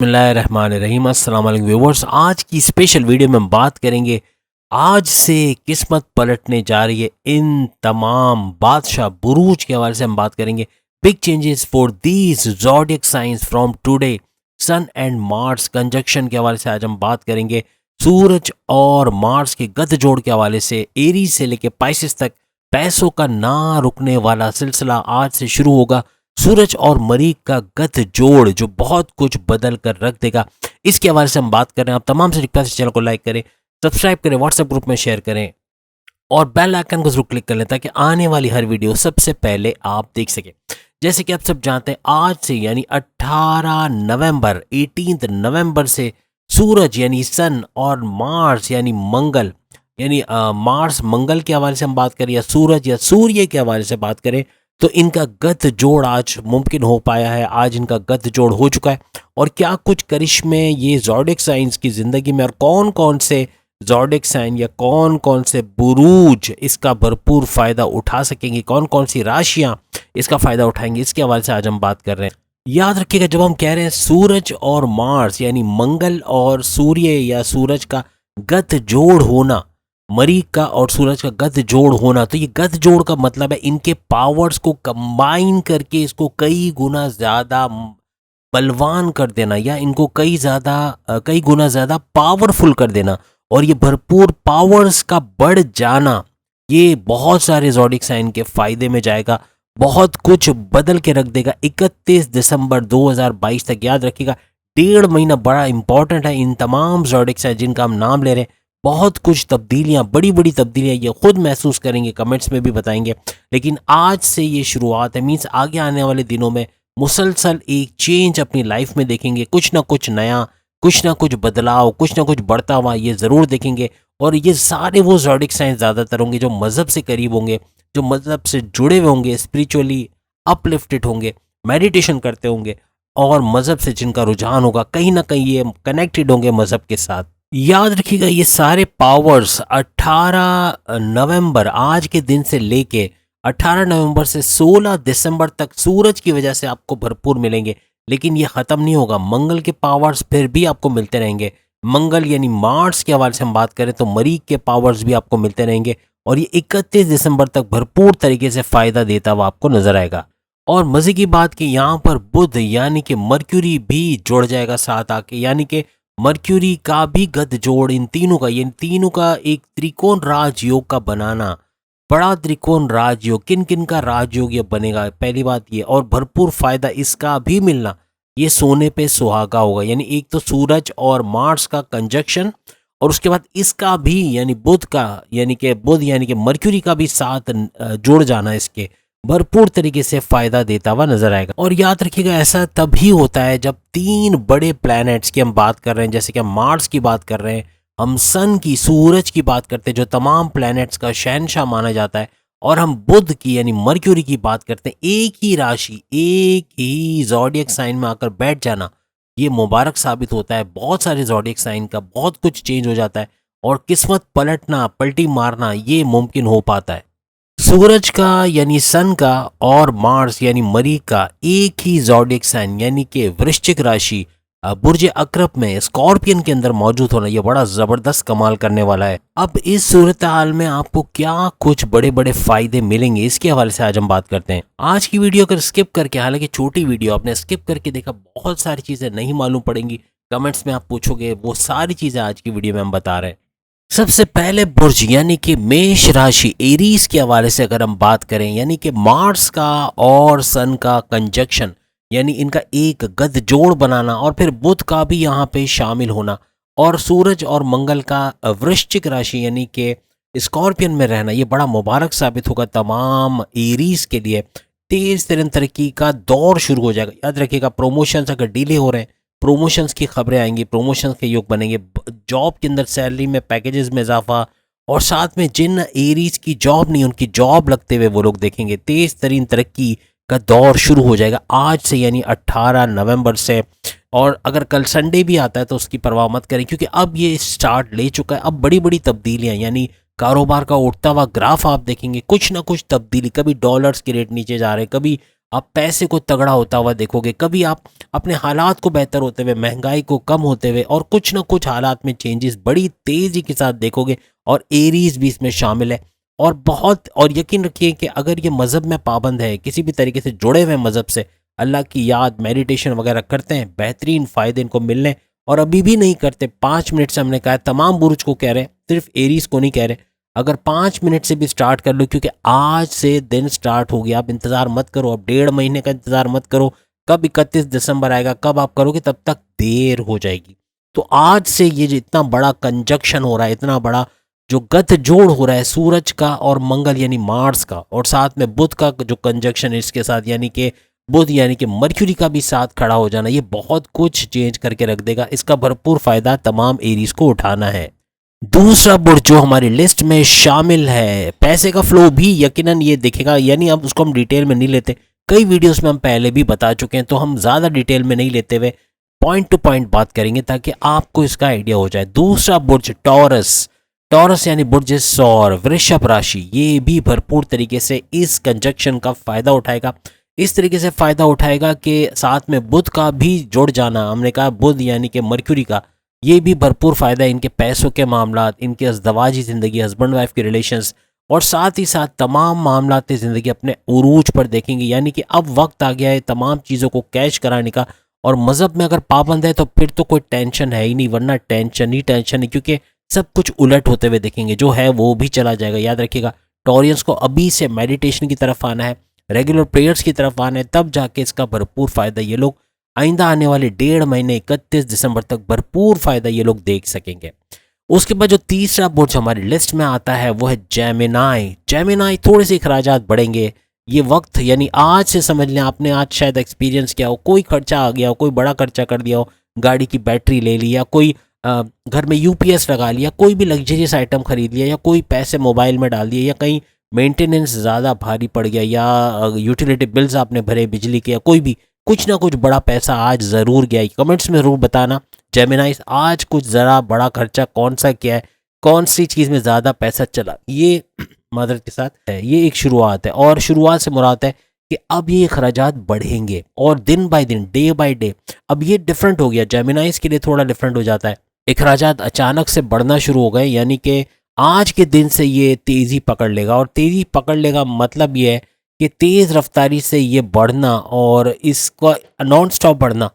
बिस्मिल्लाहिर्रहमानिर्रहीम। अस्सलाम वालेकुम व्यूअर्स। आज की स्पेशल वीडियो में हम बात करेंगे आज से किस्मत पलटने जा रही है इन तमाम बादशाह बुरूज के हवाले से हम बात करेंगे। Big changes for these zodiac signs from today. Sun and Mars conjunction के हवाले से आज हम बात करेंगे। सूरज और मार्स के गठजोड़ के हवाले से एरीज से लेकर पाइसेस तक पैसों का ना रुकने वाला सिलसिला आज से शुरू होगा। सूरज और मरीख का गठजोड़ जो बहुत कुछ बदल कर रख देगा, इसके हवाले से हम बात कर रहे हैं। आप तमाम से रिक्वेस्ट है चैनल को लाइक करें, सब्सक्राइब करें, व्हाट्सएप ग्रुप में शेयर करें और बेल आइकन को जरूर क्लिक कर लें ताकि आने वाली हर वीडियो सबसे पहले आप देख सकें। जैसे कि आप सब जानते हैं आज से यानी 18 नवंबर 18 नवंबर से सूरज यानी सन और मार्स यानी मंगल यानी मार्स मंगल के हवाले से हम बात करें या सूरज या सूर्य के हवाले से बात करें तो इनका गठजोड़ आज मुमकिन हो पाया है। आज इनका गठजोड़ हो चुका है। और क्या कुछ करिश्मे ये ज़ोडिएक साइंस की ज़िंदगी में और कौन कौन से ज़ोडिएक साइन या कौन कौन से बुरूज इसका भरपूर फ़ायदा उठा सकेंगे, कौन कौन सी राशियां इसका फ़ायदा उठाएंगे, इसके हवाले से आज हम बात कर रहे हैं। याद रखिएगा जब हम कह रहे हैं सूरज और मार्स यानी मंगल और सूर्य या सूरज का गठजोड़ होना, मरीख का और सूरज का गठजोड़ होना, तो ये गठजोड़ का मतलब है इनके पावर्स को कंबाइन करके इसको कई गुना ज़्यादा बलवान कर देना या इनको कई गुना ज़्यादा पावरफुल कर देना। और ये भरपूर पावर्स का बढ़ जाना ये बहुत सारे ज़ोडिएक साइन के फ़ायदे में जाएगा, बहुत कुछ बदल के रख देगा। 31 दिसंबर 2022 तक याद रखिएगा, 1.5 महीना बड़ा इंपॉर्टेंट है इन तमाम ज़ोडिएक साइन जिनका हम नाम ले रहे हैं। बहुत कुछ तब्दीलियां, बड़ी बड़ी तब्दीलियां ये खुद महसूस करेंगे, कमेंट्स में भी बताएंगे। लेकिन आज से ये शुरुआत है, मीन्स आगे आने वाले दिनों में मुसलसल एक चेंज अपनी लाइफ में देखेंगे। कुछ ना कुछ नया, कुछ ना कुछ बदलाव, कुछ ना कुछ बढ़ता हुआ ये ज़रूर देखेंगे। और ये सारे वो ज़ोडिएक साइन ज़्यादातर होंगे जो मज़हब से करीब होंगे, जो मज़हब से जुड़े हुए होंगे, स्पिरिचुअली अपलिफ्टेड होंगे, मेडिटेशन करते होंगे और मज़हब से जिनका रुझान होगा, कहीं ना कहीं ये कनेक्टेड होंगे मज़हब के साथ। याद रखिएगा ये सारे पावर्स 18 नवंबर आज के दिन से लेके 18 नवंबर से 16 दिसंबर तक सूरज की वजह से आपको भरपूर मिलेंगे। लेकिन ये ख़त्म नहीं होगा, मंगल के पावर्स फिर भी आपको मिलते रहेंगे। मंगल यानी मार्स के हवाले से हम बात करें तो मरीख के पावर्स भी आपको मिलते रहेंगे और ये 31 दिसंबर तक भरपूर तरीके से फ़ायदा देता हुआ आपको नजर आएगा। और मज़े की बात कि यहाँ पर बुध यानी कि मर्क्यूरी भी जुड़ जाएगा साथ आके, यानी कि मर्क्यूरी का भी गठजोड़ इन तीनों का एक त्रिकोण राजयोग का बनाना, बड़ा त्रिकोण राजयोग। किन किन का राजयोग ये बनेगा, पहली बात ये, और भरपूर फायदा इसका भी मिलना, ये सोने पे सुहागा होगा। यानी एक तो सूरज और मार्स का कंजक्शन और उसके बाद इसका भी यानी बुध यानी कि मर्क्यूरी का भी साथ जुड़ जाना, इसके भरपूर तरीके से फायदा देता हुआ नजर आएगा। और याद रखिएगा ऐसा तभी होता है जब 3 बड़े प्लैनेट्स की हम बात कर रहे हैं, जैसे कि हम मार्स की बात कर रहे हैं, हम सन की, सूरज की बात करते हैं जो तमाम प्लैनेट्स का शहंशाह माना जाता है, और हम बुध की यानी मर्क्यूरी की बात करते हैं। एक ही राशि, एक ही ज़ोडिएक साइन में आकर बैठ जाना ये मुबारक साबित होता है। बहुत सारे ज़ोडिएक साइन का बहुत कुछ चेंज हो जाता है और किस्मत पलटना, पलटी मारना ये मुमकिन हो पाता है। सूरज का यानी सन का और मार्स यानी मरीख का एक ही ज़ोडिएक साइन यानी कि वृश्चिक राशि बुर्ज अकरब में स्कॉर्पियन के अंदर मौजूद होना ये बड़ा ज़बरदस्त कमाल करने वाला है। अब इस सूरत हाल में आपको क्या कुछ बड़े बड़े फायदे मिलेंगे इसके हवाले से आज हम बात करते हैं। आज की वीडियो अगर स्किप करके, हालांकि छोटी वीडियो, आपने स्किप करके देखा, बहुत सारी चीज़ें नहीं मालूम पड़ेंगी, कमेंट्स में आप पूछोगे, वो सारी चीज़ें आज की वीडियो में हम बता रहे हैं। सबसे पहले बुर्ज यानी कि मेष राशि एरीज के हवाले से अगर हम बात करें, यानी कि मार्स का और सन का कंजक्शन यानी इनका एक गठजोड़ बनाना और फिर बुध का भी यहाँ पे शामिल होना और सूरज और मंगल का वृश्चिक राशि यानी कि स्कॉर्पियन में रहना, ये बड़ा मुबारक साबित होगा तमाम एरीज के लिए। तेज तरीन तरक्की का दौर शुरू हो जाएगा। याद रखिएगा प्रमोशंस अगर डिले हो रहे हैं, प्रमोशंस की खबरें आएंगी, प्रमोशंस के योग बनेंगे, जॉब के अंदर सैलरी में, पैकेजेस में इजाफा, और साथ में जिन एरीज की जॉब नहीं उनकी जॉब लगते हुए वो लोग देखेंगे। तेज तरीन तरक्की का दौर शुरू हो जाएगा आज से यानी 18 नवंबर से। और अगर कल संडे भी आता है तो उसकी परवाह मत करें क्योंकि अब ये स्टार्ट ले चुका है। अब बड़ी बड़ी तब्दीलियां यानी कारोबार का उठता हुआ ग्राफ आप देखेंगे, कुछ ना कुछ तब्दीली, कभी डॉलर्स के रेट नीचे जा रहे हैं, कभी आप पैसे को तगड़ा होता हुआ देखोगे, कभी आप अपने हालात को बेहतर होते हुए, महंगाई को कम होते हुए और कुछ ना कुछ हालात में चेंजेस बड़ी तेज़ी के साथ देखोगे। और एरीज भी इसमें शामिल है। और बहुत, और यकीन रखिए कि अगर ये मज़हब में पाबंद है, किसी भी तरीके से जुड़े हुए मज़हब से, अल्लाह की याद, मेडिटेशन वगैरह करते हैं, बेहतरीन फ़ायदे इनको मिलने। और अभी भी नहीं करते, 5 मिनट से हमने कहा है, तमाम बुरुज को कह रहे हैं, सिर्फ एरीज को नहीं कह रहे। अगर 5 मिनट से भी स्टार्ट कर लो, क्योंकि आज से दिन स्टार्ट हो गया, आप इंतज़ार मत करो, अब 1.5 महीने का इंतज़ार मत करो, कब 31 दिसंबर आएगा, कब आप करोगे, तब तक देर हो जाएगी। तो आज से ये जो इतना बड़ा कंजक्शन हो रहा है, इतना बड़ा जो गठ जोड़ हो रहा है सूरज का और मंगल यानी मार्स का, और साथ में बुध का जो कंजक्शन है इसके साथ, यानी कि बुध यानी कि मर्क्यूरी का भी साथ खड़ा हो जाना, ये बहुत कुछ चेंज करके रख देगा। इसका भरपूर फायदा तमाम एरीज को उठाना है। दूसरा बुर्ज जो हमारी लिस्ट में शामिल है, पैसे का फ्लो भी यकीनन ये दिखेगा, यानी अब उसको हम डिटेल में नहीं लेते, कई वीडियोस में हम पहले भी बता चुके हैं, तो हम ज़्यादा डिटेल में नहीं लेते हुए पॉइंट टू पॉइंट बात करेंगे ताकि आपको इसका आइडिया हो जाए। दूसरा बुर्ज टॉरस, टॉरस यानी बुर्ज सौर, वृषभ राशि, ये भी भरपूर तरीके से इस कंजक्शन का फ़ायदा उठाएगा। इस तरीके से फ़ायदा उठाएगा कि साथ में बुध का भी जुड़ जाना, हमने कहा बुध यानी कि मर्क्यूरी का, ये भी भरपूर फ़ायदा है इनके पैसों के मामला, इनके अज़दवाजी ज़िंदगी, हस्बैंड वाइफ के रिलेशंस, और साथ ही साथ तमाम मामलात ज़िंदगी अपने उरूज पर देखेंगे। यानी कि अब वक्त आ गया है तमाम चीज़ों को कैश कराने का। और मज़हब में अगर पाबंद है तो फिर तो कोई टेंशन है ही नहीं, वरना टेंशन ही टेंशन है, क्योंकि सब कुछ उलट होते हुए देखेंगे, जो है वो भी चला जाएगा। याद रखिएगा, टॉरियंस को अभी से मेडिटेशन की तरफ आना है, रेगुलर प्रेयर्स की तरफ आना है, तब जाके इसका भरपूर फ़ायदा ये लोग आइंदा आने वाले 1.5 महीने 31 दिसंबर तक भरपूर फ़ायदा ये लोग देख सकेंगे। उसके बाद जो तीसरा बुर्ज हमारी लिस्ट में आता है वो है जेमिनाई। जेमिनाई थोड़े से अखराजात बढ़ेंगे ये वक्त, यानी आज से समझ लें, आपने आज शायद एक्सपीरियंस किया हो, कोई खर्चा आ गया हो, कोई बड़ा खर्चा कर दिया हो, गाड़ी की बैटरी ले ली, या कोई घर में यूपीएस लगा लिया, कोई भी लग्जरियस आइटम खरीद लिया, या कोई पैसे मोबाइल में डाल दिए, या कहीं मेंटेनेंस ज़्यादा भारी पड़ गया, या यूटिलिटी बिल्स आपने भरे बिजली के, या कोई भी कुछ ना कुछ बड़ा पैसा आज ज़रूर गया है। कमेंट्स में ज़रूर बताना जेमिनाइज, आज कुछ ज़रा बड़ा खर्चा कौन सा किया है, कौन सी चीज़ में ज़्यादा पैसा चला, ये मदद के साथ है। ये एक शुरुआत है, और शुरुआत से मुराद है कि अब ये अखराजात बढ़ेंगे, और दिन बाय दिन, डे बाय डे अब ये डिफरेंट हो गया। जेमिनाइज के लिए थोड़ा डिफरेंट हो जाता है, अखराजात अचानक से बढ़ना शुरू हो गए, यानी कि आज के दिन से ये तेज़ी पकड़ लेगा। और तेज़ी पकड़ लेगा मतलब ये है कि तेज़ रफ्तारी से ये बढ़ना और इसका नॉन स्टॉप बढ़ना,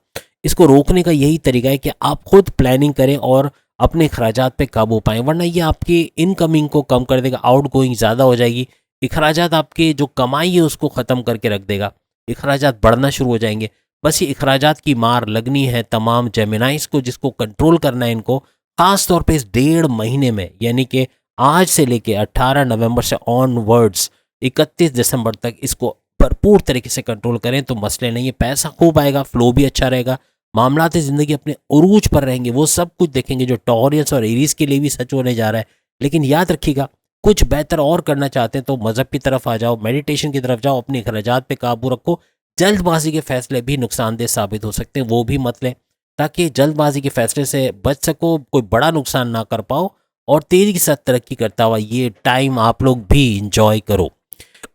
इसको रोकने का यही तरीका है कि आप खुद प्लानिंग करें और अपने अखराजात पे काबू पाएं, वरना ये आपकी इनकमिंग को कम कर देगा, आउट गोइंग ज़्यादा हो जाएगी। अखराजात आपके जो कमाई है उसको ख़त्म करके रख देगा, अखराजात बढ़ना शुरू हो जाएंगे। बस ये अखराजात की मार लगनी है तमाम जेमिनाइज को, जिसको कंट्रोल करना है इनको, ख़ास तौर पे इस 1.5 महीने में, यानी कि आज से लेके 18 नवंबर से ऑनवर्ड्स 31 दिसंबर तक इसको भरपूर तरीके से कंट्रोल करें तो मसले नहीं है। पैसा खूब आएगा, फ्लो भी अच्छा रहेगा, मामलात ज़िंदगी अपने उरूज पर रहेंगे, वो सब कुछ देखेंगे जो टॉरियंस और एरीज के लिए भी सच होने जा रहा है। लेकिन याद रखिएगा, कुछ बेहतर और करना चाहते हैं तो मज़हब की तरफ आ जाओ, मेडिटेशन की तरफ जाओ, अपने अखराजात पे काबू रखो। जल्दबाजी के फैसले भी नुकसानदेह साबित हो सकते हैं, वो भी मत लें, ताकि जल्दबाजी के फैसले से बच सको, कोई बड़ा नुकसान ना कर पाओ, और तेज़ी के साथ तरक्की करता हुआ ये टाइम आप लोग भी इंजॉय करो।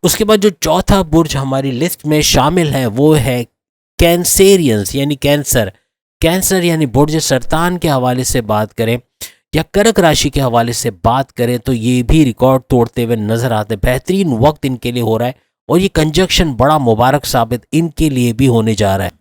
उसके बाद जो चौथा बुर्ज हमारी लिस्ट में शामिल है वो है कैंसेरियंस, यानी कैंसर। कैंसर यानी बुर्ज सरतान के हवाले से बात करें या कर्क राशि के हवाले से बात करें तो ये भी रिकॉर्ड तोड़ते हुए नजर आते हैं। बेहतरीन वक्त इनके लिए हो रहा है, और ये कंजक्शन बड़ा मुबारक साबित इनके लिए भी होने जा रहा है।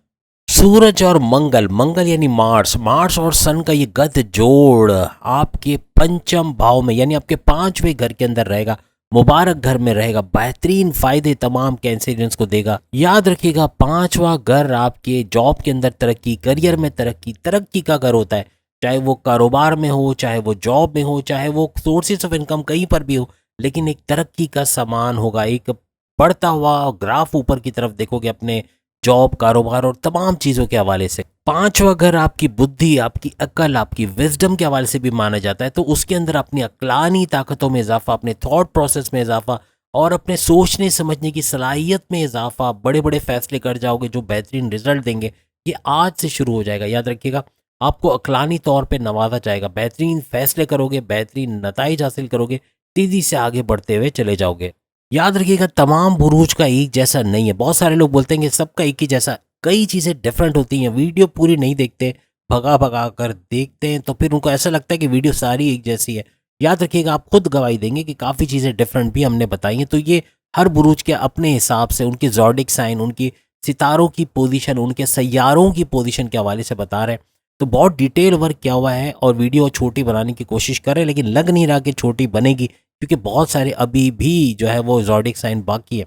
सूरज और मंगल, मंगल यानी मार्स, मार्स और सन का ये गध जोड़ आपके पंचम भाव में, यानी आपके 5वें घर के अंदर रहेगा, मुबारक घर में रहेगा, बेहतरीन फायदे तमाम कैंसेरियंस को देगा। याद रखिएगा, 5वां घर आपके जॉब के अंदर तरक्की, करियर में तरक्की, तरक्की का घर होता है, चाहे वो कारोबार में हो, चाहे वो जॉब में हो, चाहे वो सोर्सेस ऑफ इनकम कहीं पर भी हो, लेकिन एक तरक्की का सामान होगा, एक बढ़ता हुआ ग्राफ ऊपर की तरफ देखोगे अपने जॉब, कारोबार और तमाम चीज़ों के हवाले से। 5वां घर आपकी बुद्धि, आपकी अक्ल, आपकी विजडम के हवाले से भी माना जाता है, तो उसके अंदर अपनी अक्लानी ताकतों में इजाफा, अपने थॉट प्रोसेस में इजाफा और अपने सोचने समझने की सलाहियत में इजाफा, बड़े बड़े फैसले कर जाओगे जो बेहतरीन रिजल्ट देंगे, ये आज से शुरू हो जाएगा। याद रखिएगा, आपको अक्लानी तौर पे नवाजा जाएगा, बेहतरीन फैसले करोगे, बेहतरीन नताइज हासिल करोगे, तेज़ी से आगे बढ़ते हुए चले जाओगे। याद रखिएगा तमाम बुरूज का एक जैसा नहीं है। बहुत सारे लोग बोलते हैं कि सबका एक ही जैसा, कई चीज़ें डिफरेंट होती हैं। वीडियो पूरी नहीं देखते, भगा भगा कर देखते हैं तो फिर उनको ऐसा लगता है कि वीडियो सारी एक जैसी है। याद रखिएगा आप खुद गवाही देंगे कि काफ़ी चीज़ें डिफरेंट भी हमने बताई हैं। तो ये हर बुरूज के अपने हिसाब से उनकी ज़ोडिक साइन, उनकी सितारों की पोजीशन, उनके सैयारों की पोजीशन के हवाले से बता रहे हैं। तो बहुत डिटेल वर्क किया हुआ है और वीडियो छोटी बनाने की कोशिश कर रहे हैं, लेकिन लग नहीं रहा कि छोटी बनेगी, क्योंकि बहुत सारे अभी भी जो है वो ज़ोडिक साइन बाकी है।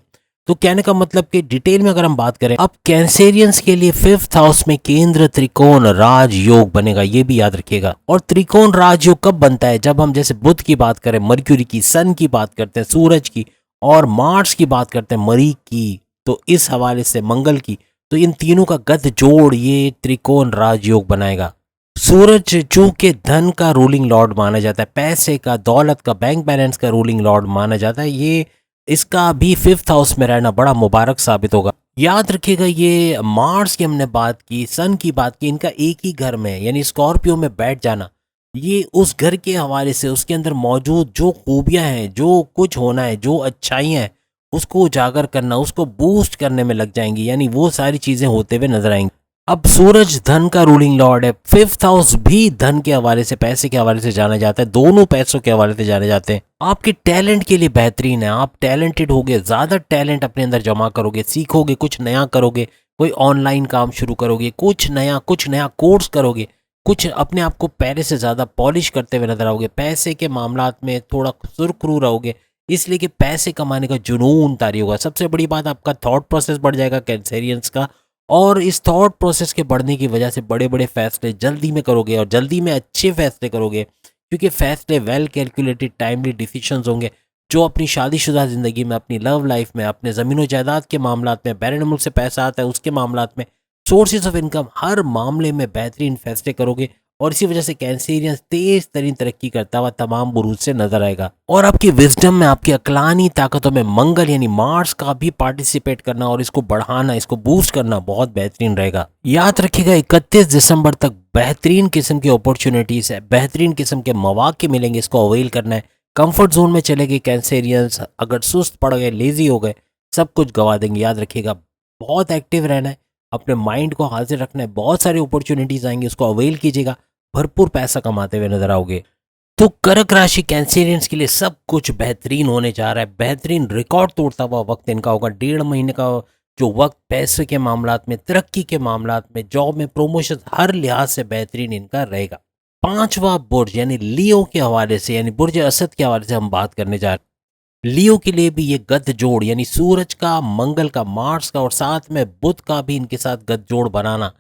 तो कहने का मतलब कि डिटेल में अगर हम बात करें, अब कैंसेरियंस के लिए 5th हाउस में केंद्र त्रिकोण राजयोग बनेगा, ये भी याद रखिएगा। और त्रिकोण राजयोग कब बनता है? जब हम जैसे बुध की बात करें, मर्क्यूरी की, सन की बात करते हैं, सूरज की, और मार्स की बात करते हैं, मरीख की, तो इस हवाले से मंगल की, तो इन तीनों का गत जोड़ ये त्रिकोण राजयोग बनाएगा। सूरज चूंकि धन का रूलिंग लॉर्ड माना जाता है, पैसे का, दौलत का, बैंक बैलेंस का रूलिंग लॉर्ड माना जाता है, ये इसका भी 5th हाउस में रहना बड़ा मुबारक साबित होगा। याद रखिएगा ये मार्स की हमने बात की, सन की बात की, इनका एक ही घर में यानी स्कॉर्पियो में बैठ जाना, ये उस घर के हवाले से उसके अंदर मौजूद जो खूबियां हैं, जो कुछ होना है, जो अच्छाइयाँ हैं, उसको उजागर करना, उसको बूस्ट करने में लग जाएंगी, यानी वो सारी चीज़ें होते हुए नजर आएंगी। अब सूरज धन का रूलिंग लॉर्ड है, 5th हाउस भी धन के हवाले से, पैसे के हवाले से जाना जाता है, दोनों पैसों के हवाले से जाने जाते हैं। आपके टैलेंट के लिए बेहतरीन है, आप टैलेंटेड होगे, ज़्यादा टैलेंट अपने अंदर जमा करोगे, सीखोगे, कुछ नया करोगे, कोई ऑनलाइन काम शुरू करोगे, कुछ नया कोर्स करोगे, कुछ अपने आप को पहले से ज़्यादा पॉलिश करते हुए नजर आओगे, पैसे के मामलात में थोड़ा सुरखरू रहोगे, इसलिए कि पैसे कमाने का जुनून तारी होगा। सबसे बड़ी बात, आपका थॉट प्रोसेस बढ़ जाएगा कैंसेरियंस का, और इस थॉट प्रोसेस के बढ़ने की वजह से बड़े बड़े फैसले जल्दी में करोगे, और जल्दी में अच्छे फैसले करोगे, क्योंकि फैसले वेल कैलकुलेटेड टाइमली डिसीजंस होंगे, जो अपनी शादीशुदा ज़िंदगी में, अपनी लव लाइफ में, अपने ज़मीन जायदाद के मामलात में, बैरन मुल्क से पैसा आता है उसके मामलात में, सोर्सेज ऑफ इनकम, हर मामले में बेहतरीन फैसले करोगे। और इसी वजह से कैंसेरियंस तेज तरीन तरक्की करता हुआ तमाम बुरूज से नजर आएगा। और आपकी विजडम में, आपकी अक्लानी ताकतों में मंगल यानी मार्स का भी पार्टिसिपेट करना और इसको बढ़ाना, इसको बूस्ट करना बहुत बेहतरीन रहेगा। याद रखिएगा 31 दिसंबर तक बेहतरीन किस्म की अपॉर्चुनिटीज है, बेहतरीन किस्म के मौके मिलेंगे, इसको अवेल करना है। कंफर्ट जोन में चले गए कैंसेरियंस, अगर सुस्त पड़ गए, लेजी हो गए, सब कुछ गवा देंगे। याद रखिएगा बहुत एक्टिव रहना है, अपने माइंड को हाजिर रखना है, बहुत सारी अपॉर्चुनिटीज आएंगी, उसको अवेल कीजिएगा, भरपूर पैसा कमाते हुए नजर आओगे। तो कर्क राशि कैंसेरियंस के लिए सब कुछ बेहतरीन होने जा रहा है, बेहतरीन रिकॉर्ड तोड़ता हुआ वक्त इनका होगा। 1.5 महीने का जो वक्त पैसे के मामलात में, तरक्की के मामलात में, जॉब में, प्रमोशन, हर लिहाज से बेहतरीन इनका रहेगा। पांचवा बुर्ज यानी लियो के हवाले से, यानी बुर्ज असद के हवाले से हम बात करने जा रहे हैं। लियो के लिए भी ये गत जोड़, यानी सूरज का, मंगल का, मार्स का और साथ में बुध का भी इनके साथ गत जोड़ बनाना,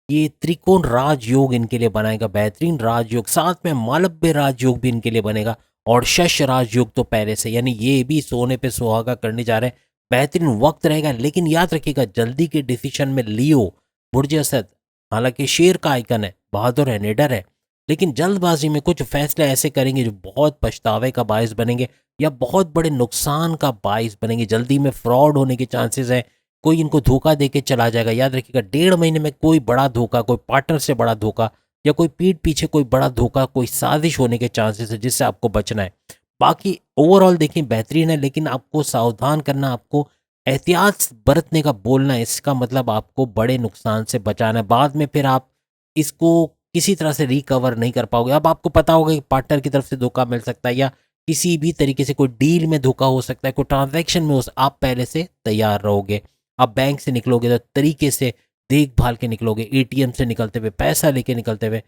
ये त्रिकोण राजयोग इनके लिए बनाएगा, बेहतरीन राजयोग। साथ में मालव्य राजयोग भी इनके लिए बनेगा, और शश राजयोग तो पहले से, यानी ये भी सोने पे सुहागा करने जा रहे हैं। बेहतरीन वक्त रहेगा, लेकिन याद रखिएगा जल्दी के डिसीजन में लियो, बुर्ज असद, हालांकि शेर का आइकन है, बहादुर है, निडर है, लेकिन जल्दबाजी में कुछ फैसले ऐसे करेंगे जो बहुत पछतावे का बायस बनेंगे, या बहुत बड़े नुकसान का बायस बनेंगे। जल्दी में फ्रॉड होने के चांसेस हैं, कोई इनको धोखा दे के चला जाएगा। याद रखिएगा 1.5 महीने में कोई बड़ा धोखा, कोई पार्टनर से बड़ा धोखा, या कोई पीठ पीछे कोई बड़ा धोखा, कोई साजिश होने के चांसेस है, जिससे आपको बचना है। बाकी ओवरऑल देखें बेहतरीन है, लेकिन आपको सावधान करना, आपको एहतियात बरतने का बोलना है, इसका मतलब आपको बड़े नुकसान से बचाना है। बाद में फिर आप इसको किसी तरह से रिकवर नहीं कर पाओगे। अब आपको पता होगा कि पार्टनर की तरफ से धोखा मिल सकता है, या किसी भी तरीके से कोई डील में धोखा हो सकता है, कोई ट्रांजैक्शन में आप पहले से तैयार रहोगे। आप बैंक से निकलोगे तो तरीके से देखभाल के निकलोगे, एटीएम से निकलते हुए, पैसा लेके निकलते हुए,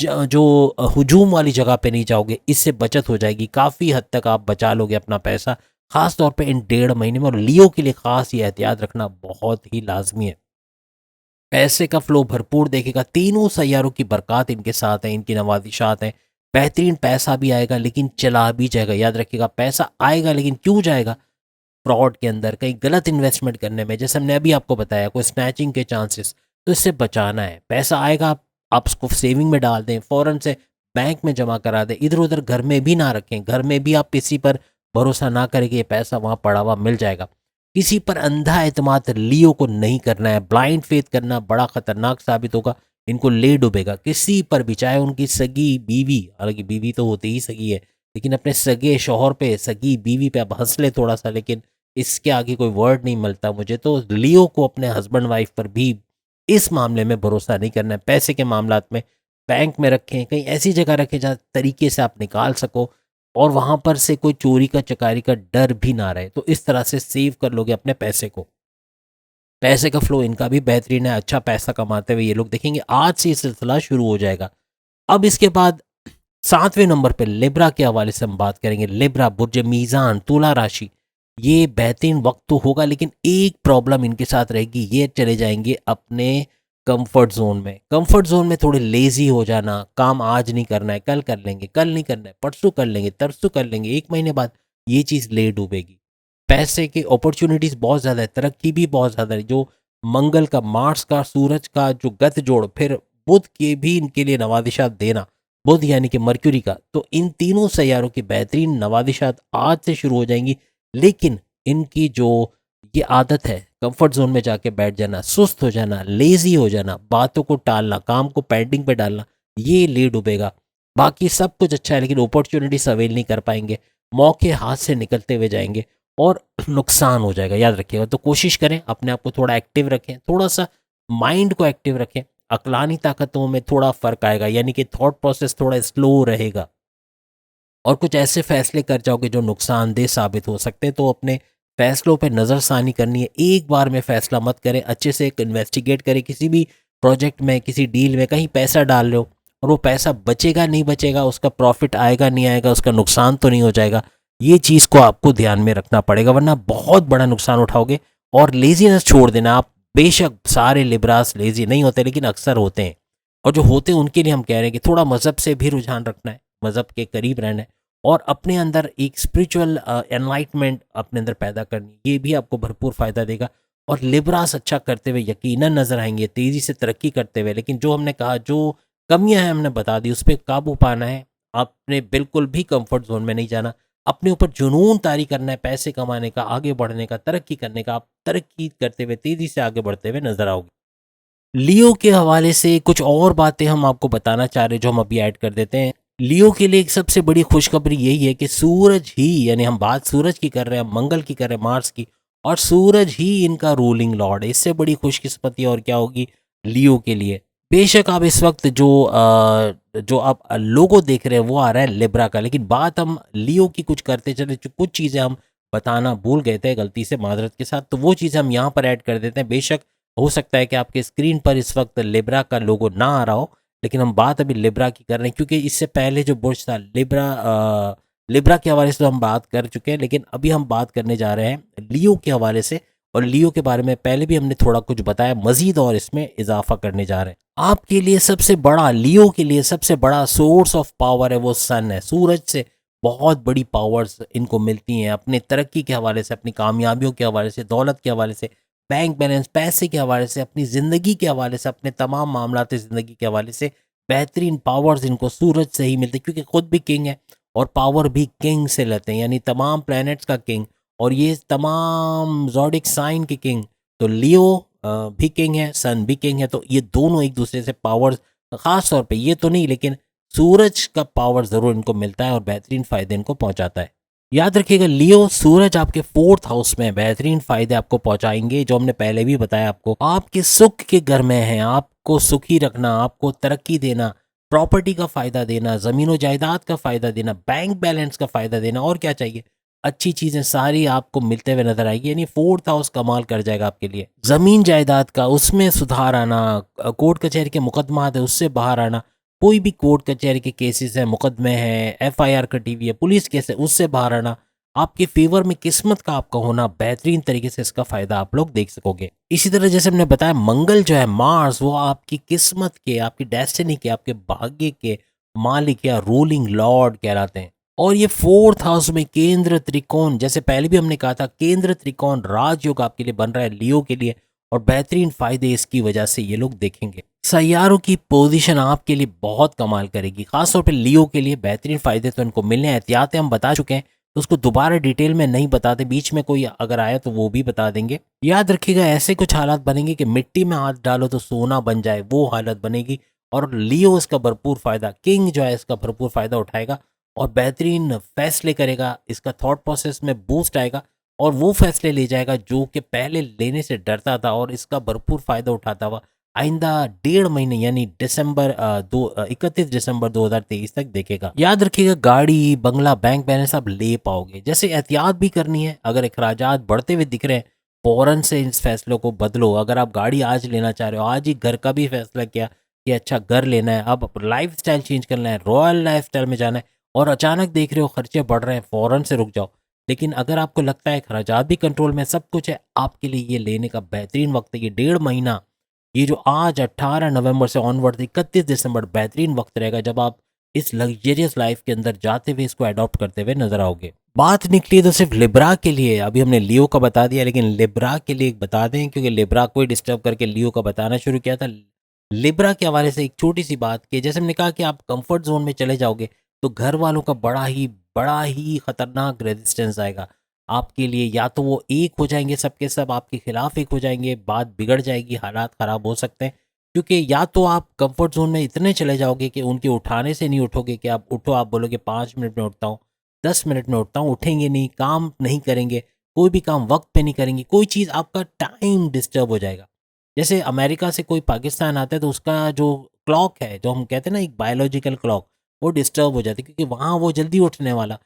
जो हुजूम वाली जगह पे नहीं जाओगे, इससे बचत हो जाएगी। काफ़ी हद तक आप बचा लोगे अपना पैसा, खास तौर पे इन 1.5 महीने में। और लियो के लिए खास ये एहतियात रखना बहुत ही लाजमी है। पैसे का फ्लो भरपूर देखेगा, तीनों सैयारों की बरकत इनके साथ है, इनकी नवाजिशात हैं, बेहतरीन पैसा भी आएगा, लेकिन चला भी जाएगा। याद रखिएगा पैसा आएगा, लेकिन क्यों जाएगा? फ्रॉड के अंदर, कहीं गलत इन्वेस्टमेंट करने में, जैसे हमने अभी आपको बताया, कोई स्नैचिंग के चांसेस, तो इससे बचाना है। पैसा आएगा, आप उसको सेविंग में डाल दें, फ़ौरन से बैंक में जमा करा दें, इधर उधर घर में भी ना रखें। घर में भी आप किसी पर भरोसा ना करें कि ये पैसा वहाँ पड़ा हुआ मिल जाएगा। किसी पर अंधा एतमाद लियो को नहीं करना है, ब्लाइंड फेथ करना बड़ा खतरनाक साबित होगा, इनको ले डूबेगा। किसी पर भी, चाहे उनकी सगी बीवी, हालांकि बीवी तो होती ही सगी है, लेकिन अपने सगे शौहर पे, सगी बीवी पे आप हंस ले थोड़ा सा, लेकिन इसके आगे कोई वर्ड नहीं मिलता मुझे। तो लियो को अपने हस्बैंड वाइफ पर भी इस मामले में भरोसा नहीं करना है। पैसे के मामलात में बैंक में रखें, कहीं ऐसी जगह रखें जहाँ तरीके से आप निकाल सको और वहाँ पर से कोई चोरी का चकारी का डर भी ना रहे। तो इस तरह से सेव कर लोगे अपने पैसे को। पैसे का फ्लो इनका भी बेहतरीन है, अच्छा पैसा कमाते हुए ये लोग देखेंगे। आज से ये सिलसिला शुरू हो जाएगा। अब इसके बाद 7वें नंबर पे लिब्रा के हवाले से हम बात करेंगे। लिब्रा बुर्ज मीज़ान, तुला राशि, ये बेहतरीन वक्त तो होगा, लेकिन एक प्रॉब्लम इनके साथ रहेगी, ये चले जाएंगे अपने कंफर्ट जोन में। कंफर्ट जोन में थोड़े लेजी हो जाना, काम आज नहीं करना है कल कर लेंगे, कल नहीं करना है परसों कर लेंगे, तरसों कर लेंगे, 1 महीने बाद, ये चीज़ ले डूबेगी। पैसे की अपॉर्चुनिटीज़ बहुत ज़्यादा है, तरक्की भी बहुत ज़्यादा है। जो मंगल का, मार्स का, सूरज का जो गत जोड़, फिर बुध के भी इनके लिए नवादिशात देना, बुध यानी कि मर्क्यूरी का, तो इन तीनों सैयारों की बेहतरीन नवादिशात आज से शुरू हो जाएंगी। लेकिन इनकी जो ये आदत है कंफर्ट जोन में जाके बैठ जाना, सुस्त हो जाना, लेजी हो जाना, बातों को टालना, काम को पेंडिंग पे डालना, ये ले डूबेगा। बाकी सब कुछ अच्छा है, लेकिन अपॉर्चुनिटीज अवेल नहीं कर पाएंगे, मौके हाथ से निकलते हुए जाएंगे और नुकसान हो जाएगा, याद रखिएगा। तो कोशिश करें अपने आप को थोड़ा एक्टिव रखें, थोड़ा सा माइंड को एक्टिव रखें। अक्लानी ताकतों में थोड़ा फर्क आएगा, यानी कि थॉट प्रोसेस थोड़ा स्लो रहेगा और कुछ ऐसे फैसले कर जाओगे जो नुकसानदेह साबित हो सकते हैं। तो अपने फैसलों पे नज़रसानी करनी है, एक बार में फैसला मत करें, अच्छे से एक इन्वेस्टिगेट करें। किसी भी प्रोजेक्ट में, किसी डील में कहीं पैसा डाल रहे हो और वो पैसा बचेगा नहीं बचेगा, उसका प्रॉफिट आएगा नहीं आएगा, उसका नुकसान तो नहीं हो जाएगा, ये चीज़ को आपको ध्यान में रखना पड़ेगा, वरना बहुत बड़ा नुकसान उठाओगे। और लेजीनेस छोड़ देना आप। बेशक सारे लिब्रास लेजी नहीं होते, लेकिन अक्सर होते हैं, और जो होते हैं उनके लिए हम कह रहे हैं कि थोड़ा मज़हब से भी रुझान रखना है, मज़हब के करीब रहना है और अपने अंदर एक स्पिरिचुअल एनलाइटमेंट अपने अंदर पैदा करनी, ये भी आपको भरपूर फ़ायदा देगा। और लिब्रास अच्छा करते हुए यकीनन नज़र आएंगे, तेज़ी से तरक्की करते हुए। लेकिन जो हमने कहा, जो कमियां हैं हमने बता दी, उस पर काबू पाना है। आपने बिल्कुल भी कंफर्ट जोन में नहीं जाना, अपने ऊपर जुनून तारी करना है, पैसे कमाने का, आगे बढ़ने का, तरक्की करने का। आप तरक्की करते हुए, तेज़ी से आगे बढ़ते हुए नजर आओगे। लियो के हवाले से कुछ और बातें हम आपको बताना चाह रहे हैं, जो हम अभी ऐड कर देते हैं। लियो के लिए एक सबसे बड़ी खुशखबरी यही है कि सूरज ही, यानी हम बात सूरज की कर रहे हैं, मंगल की कर रहे हैं, मार्स की, और सूरज ही इनका रूलिंग लॉर्ड है। इससे बड़ी खुशकिस्मती और क्या होगी लियो के लिए। बेशक आप इस वक्त जो आप लोगो देख रहे हैं वो आ रहा है लिब्रा का, लेकिन बात हम लियो की कुछ करते चले, कुछ चीज़ें हम बताना भूल गए थे गलती से, माजरत के साथ, तो वो चीज़ें हम यहाँ पर ऐड कर देते हैं। बेशक हो सकता है कि आपके स्क्रीन पर इस वक्त लिब्रा का लोगो ना आ रहा हो, लेकिन हम बात अभी लिब्रा की कर रहे हैं, क्योंकि इससे पहले जो बुर्ज था लिब्रा के हवाले से तो हम बात कर चुके हैं, लेकिन अभी हम बात करने जा रहे हैं लियो के हवाले से। और लियो के बारे में पहले भी हमने थोड़ा कुछ बताया, मजीद और इसमें इजाफा करने जा रहे हैं। आपके लिए सबसे बड़ा, लियो के लिए सबसे बड़ा सोर्स ऑफ पावर है वो सन है। सूरज से बहुत बड़ी पावर्स इनको मिलती हैं, अपने तरक्की के हवाले से, अपनी कामयाबियों के हवाले से, दौलत के हवाले से, बैंक बैलेंस, पैसे के हवाले से, अपनी ज़िंदगी के हवाले से, अपने तमाम मामलात ज़िंदगी के हवाले से बेहतरीन पावर्स इनको सूरज से ही मिलते, क्योंकि खुद भी किंग है और पावर भी किंग से लेते हैं, यानी तमाम प्लैनेट्स का किंग और ये तमाम ज़ोडिक साइन के किंग। तो लियो भी किंग है, सन भी किंग है, तो ये दोनों एक दूसरे से पावर्स, ख़ास तौर पे ये तो नहीं, लेकिन सूरज का पावर ज़रूर इनको मिलता है और बेहतरीन फ़ायदे इनको पहुंचाता है। याद रखिएगा, लियो सूरज आपके 4th हाउस में बेहतरीन फायदे आपको पहुंचाएंगे, जो हमने पहले भी बताया आपको। आपके सुख के घर में है, आपको सुखी रखना, आपको तरक्की देना, प्रॉपर्टी का फायदा देना, जमीन जायदाद का फायदा देना, बैंक बैलेंस का फायदा देना, और क्या चाहिए, अच्छी चीजें सारी आपको मिलते हुए नजर आएगी। यानी 4th हाउस कमाल कर जाएगा आपके लिए। जमीन जायदाद का, उसमें सुधार आना, कोर्ट कचहरी के मुकदमात है उससे बाहर आना, कोई भी कोर्ट कचहरी के केसेस हैं, मुकदमे हैं, एफआईआर कटी हुई है, पुलिस केस है, उससे बाहर आना, आपके फेवर में किस्मत का आपका होना, बेहतरीन तरीके से इसका फायदा आप लोग देख सकोगे। इसी तरह जैसे हमने बताया, मंगल जो है, मार्स, वो आपकी किस्मत के, आपकी डेस्टिनी के, आपके भाग्य के मालिक या रूलिंग लॉर्ड कहलाते हैं। और ये 4th हाउस में केंद्र त्रिकोण, जैसे पहले भी हमने कहा था, केंद्र त्रिकोण राजयोग आपके लिए बन रहा है लियो के लिए, और बेहतरीन फायदे इसकी वजह से ये लोग देखेंगे। सैयारों की पोजीशन आपके लिए बहुत कमाल करेगी, खासतौर पे लियो के लिए बेहतरीन फायदे तो इनको मिलने हैं। एहतियातें हम बता चुके हैं, तो उसको दोबारा डिटेल में नहीं बताते, बीच में कोई अगर आया तो वो भी बता देंगे। याद रखिएगा, ऐसे कुछ हालात बनेंगे कि मिट्टी में हाथ डालो तो सोना बन जाए, वो हालत बनेगी। और लियो इसका भरपूर फायदा, किंग जो है इसका भरपूर फायदा उठाएगा और बेहतरीन फैसले करेगा, इसका थॉट प्रोसेस में बूस्ट आएगा और वो फैसले ले जाएगा जो कि पहले लेने से डरता था और इसका भरपूर फ़ायदा उठाता हुआ आइंदा 1.5 महीने यानी 31 दिसंबर 2023 तक देखेगा। याद रखिएगा, गाड़ी, बंगला, बैंक बैलेंस आप ले पाओगे। जैसे एहतियात भी करनी है, अगर अखराजात बढ़ते हुए दिख रहे हैं फ़ौरन से इस फैसलों को बदलो। अगर आप गाड़ी आज लेना चाह रहे हो, आज ही घर का भी फैसला किया कि अच्छा घर लेना है, अब लाइफ स्टाइल चेंज करना है, रॉयल लाइफ स्टाइल में जाना है और अचानक देख रहे हो खर्चे बढ़ रहे हैं, फ़ौरन से रुक जाओ। लेकिन अगर आपको लगता है खर्चात भी कंट्रोल में, सब कुछ है, आपके लिए ये लेने का बेहतरीन वक्त है। ये 1.5 महीना, ये जो आज 18 नवंबर से ऑनवर्ड 31 दिसंबर बेहतरीन वक्त रहेगा जब आप इस लग्जरियस लाइफ के अंदर जाते हुए इसको अडॉप्ट करते हुए नजर आओगे। बात निकली तो सिर्फ लिब्रा के लिए, अभी हमने लियो का बता दिया, लेकिन लिब्रा के लिए एक बता दें क्योंकि लिब्रा को ही डिस्टर्ब करके लियो का बताना शुरू किया था। लिब्रा के हवाले से एक छोटी सी बात कि जैसे हमने कहा कि आप कंफर्ट जोन में चले जाओगे तो घर वालों का बड़ा ही खतरनाक रेजिस्टेंस आएगा आपके लिए। या तो वो एक हो जाएंगे, सबके सब आपके खिलाफ एक हो जाएंगे, बात बिगड़ जाएगी, हालात ख़राब हो सकते हैं। क्योंकि या तो आप कंफर्ट जोन में इतने चले जाओगे कि उनके उठाने से नहीं उठोगे, कि आप उठो, आप बोलोगे 5 मिनट में उठता हूँ, 10 मिनट में उठता हूँ, उठेंगे नहीं, काम नहीं करेंगे, कोई भी काम वक्त पे नहीं करेंगे, कोई चीज़, आपका टाइम डिस्टर्ब हो जाएगा। जैसे अमेरिका से कोई पाकिस्तान आता है तो उसका जो क्लॉक है, जो हम कहते हैं ना एक बायोलॉजिकल क्लॉक, वो डिस्टर्ब हो जाती है क्योंकि वहाँ वो जल्दी उठने वाला।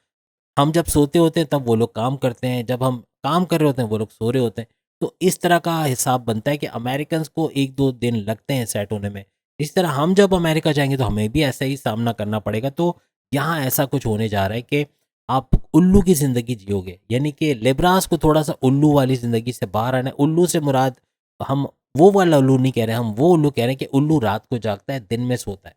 हम जब सोते होते हैं तब वो लोग काम करते हैं, जब हम काम कर रहे होते हैं वो लोग सो रहे होते हैं। तो इस तरह का हिसाब बनता है कि अमेरिकन्स को 1-2 दिन लगते हैं सेट होने में। इस तरह हम जब अमेरिका जाएँगे तो हमें भी ऐसा ही सामना करना पड़ेगा। तो यहाँ ऐसा कुछ होने जा रहा है कि आप उल्लू की ज़िंदगी जियोगे, यानी कि लिब्रास को थोड़ा-सा उल्लू वाली ज़िंदगी से बाहर आना है। उल्लू से मुराद हम वो वाला उल्लू नहीं कह रहे हैं, हम वो उल्लू कह रहे हैं कि उल्लू रात को जागता है, दिन में सोता है।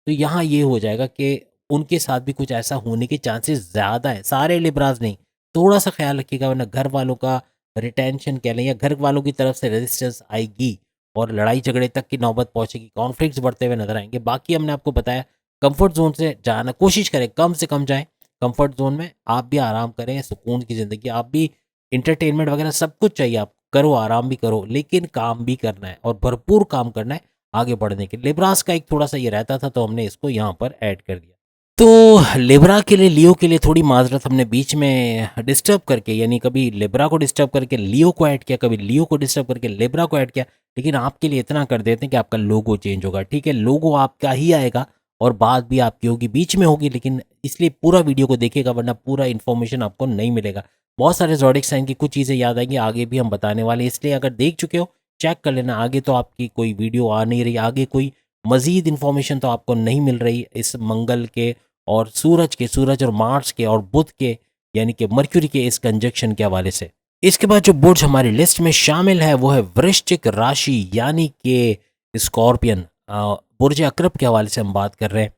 तो यहाँ ये हो जाएगा कि उनके साथ भी कुछ ऐसा होने के चांसेस ज़्यादा हैं। सारे लिब्रास नहीं, थोड़ा-सा ख़्याल रखिएगा वरना घर वालों का रिटेंशन कह लें या घर वालों की तरफ से रेजिस्टेंस आएगी और लड़ाई झगड़े तक की नौबत पहुँचेगी, कॉन्फ्लिक्ट्स बढ़ते हुए नज़र आएँगे। बाकी हमने आपको बताया कम्फ़र्ट ज़ोन से जाना कोशिश करें, कम से कम जाएँ कम्फ़र्ट ज़ोन में, आप भी आराम करें, सुकून की ज़िंदगी, आप भी एंटरटेनमेंट वगैरह सब कुछ चाहिए आपको, करो, आराम भी करो, लेकिन काम भी करना है और भरपूर काम करना है आगे बढ़ने के लिए। लिब्रास का एक थोड़ा-सा ये रहता था तो हमने इसको यहाँ पर ऐड कर दिया। तो लिब्रा के लिए, लियो के लिए थोड़ी माज़रत हमने बीच में डिस्टर्ब करके, यानी कभी लिब्रा को डिस्टर्ब करके लियो को ऐड किया, कभी लियो को डिस्टर्ब करके लिब्रा को ऐड किया। लेकिन आपके लिए इतना कर देते हैं कि आपका लोगो चेंज होगा, ठीक है? लोगो आपका ही आएगा और बात भी आपकी होगी, बीच में होगी, लेकिन इसलिए पूरा वीडियो को देखिएगा वरना पूरा इन्फॉर्मेशन आपको नहीं मिलेगा। बहुत सारे ज़ोडिएक साइन की कुछ चीज़ें याद आएँगी, आगे भी हम बताने वाले हैं, इसलिए अगर देख चुके हो चेक कर लेना। आगे तो आपकी कोई वीडियो आ नहीं रही, आगे कोई मज़ीद इन्फॉर्मेशन तो आपको नहीं मिल रही इस मंगल के और सूरज और मार्स के और बुध के, यानी कि मर्क्यूरी के इस कंजक्शन के हवाले से। इसके बाद जो बुर्ज हमारी लिस्ट में शामिल है वो है वृश्चिक राशि, यानी कि स्कॉर्पियन। बुर्ज अकरब के हवाले से हम बात कर रहे हैं।